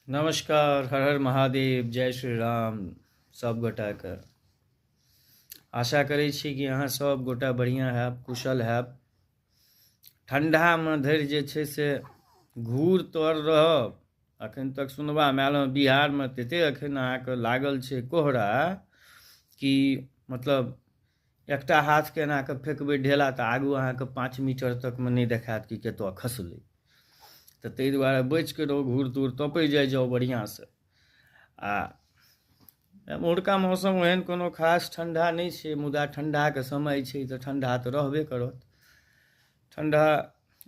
नमस्कार, हर हर महादेव, जय श्री राम सब गोटाके। आशा करै छी कि अहाँ सब गोटा बढ़िआँ हैब, कुशल हैब। ठण्डामे धरि जे छै से घूर तर रहब। एखन तक सुनबामे आयल हँ बिहारमे तते एखन अहाँके लागल छै कोहरा कि मतलब एकटा हाथके एनाके फेकबै ढेला तऽ आगू अहाँके 5 मीटर तकमे नहि देखायत कि कतऽ खसलै। तऽ ताहि दुआरे बचि कऽ रहू, घूर तूर तपै जाउ बढ़िआँसँ। आ एम्हुरका मौसम ओहन कोनो खास ठण्डा नहि छै, मुदा ठण्डाके समय छै तऽ ठण्डा तऽ रहबे करत। ठण्डा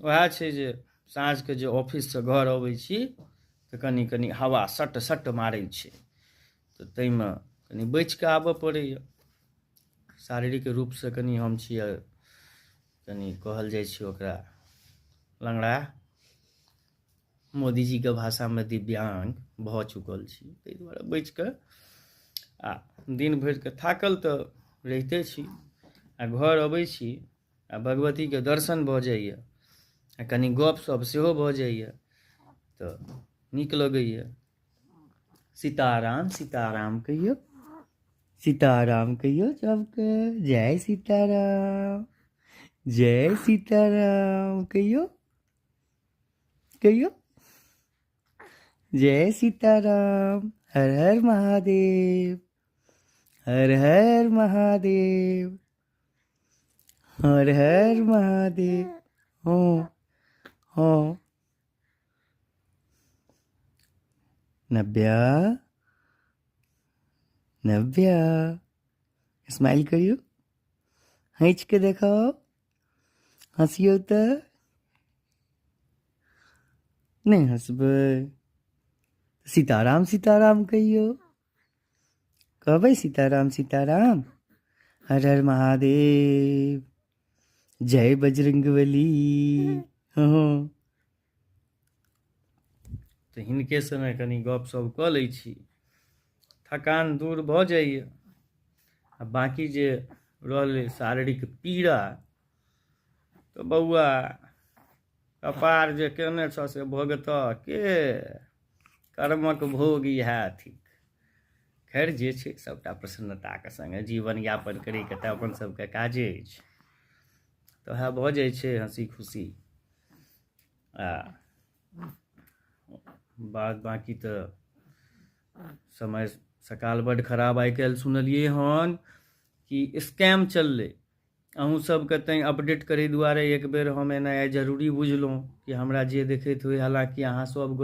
वएह छै जे साँझके जे ऑफिससँ घर अबै छी तऽ कनि कनि हवा सट सट मारै छै, तऽ ताहिमे कनि बचि कऽ आबऽ पड़ैए। शारीरिक रूपसँ कनि हम छियै, कनि कहल जाइ छै ओकरा लंगड़ा, मोदीजीके भाषामे दिव्याङ्ग भऽ चुकल छी। ताहि दुआरे बचि कऽ आ दिन भरिके थाकल तऽ रहिते छी, आ घर अबै छी आ भगवतीके दर्शन भऽ जाइए आ कनि गपशप सेहो भऽ जाइए तऽ नीक लगैए। सीताराम सीताराम कहियौ, सीताराम कहियौ सबके, जय सीताराम, जय सीताराम कहियौ, कहियौ जय सीताराम, हर हर महादेव, हर हर महादेव, हर हर महादेव। हाँ नव्या, नव्या स्माइल करियौ, हँसि के देखाओ, हँसियौ तऽ नहीं हँसबै। सीताराम सीताराम कहियौ, कहबै सीताराम सीताराम, हर हर महादेव, जय बजरंगबली। हाँ तऽ हिनके संगे कनि गपशप कऽ लै छी, थकान दूर भऽ जाइए। आ बाँकी जे रहलै शारीरिक पीड़ा तऽ बौआ कपार जे केने छ से भोगतऽ के, कर्मक भोग इएह थिक। खैर जे छै सबटा प्रसन्नताके संगे जीवन यापन करैके तऽ अपन सबके काजे अछि, तऽ वएह भऽ जाइ छै हँसी खुशी। आ बाद बाँकी तऽ समय सकाल बड्ड खराब। आइ काल्हि सुनलियै हन कि स्कैम चललै, अहूँ सबके तैँ अपडेट करै दुआरे एक बेर हम एना जरूरी बुझलहुँ कि हमरा जे देखैत होइ, हालाँकि अहाँ सब गोटे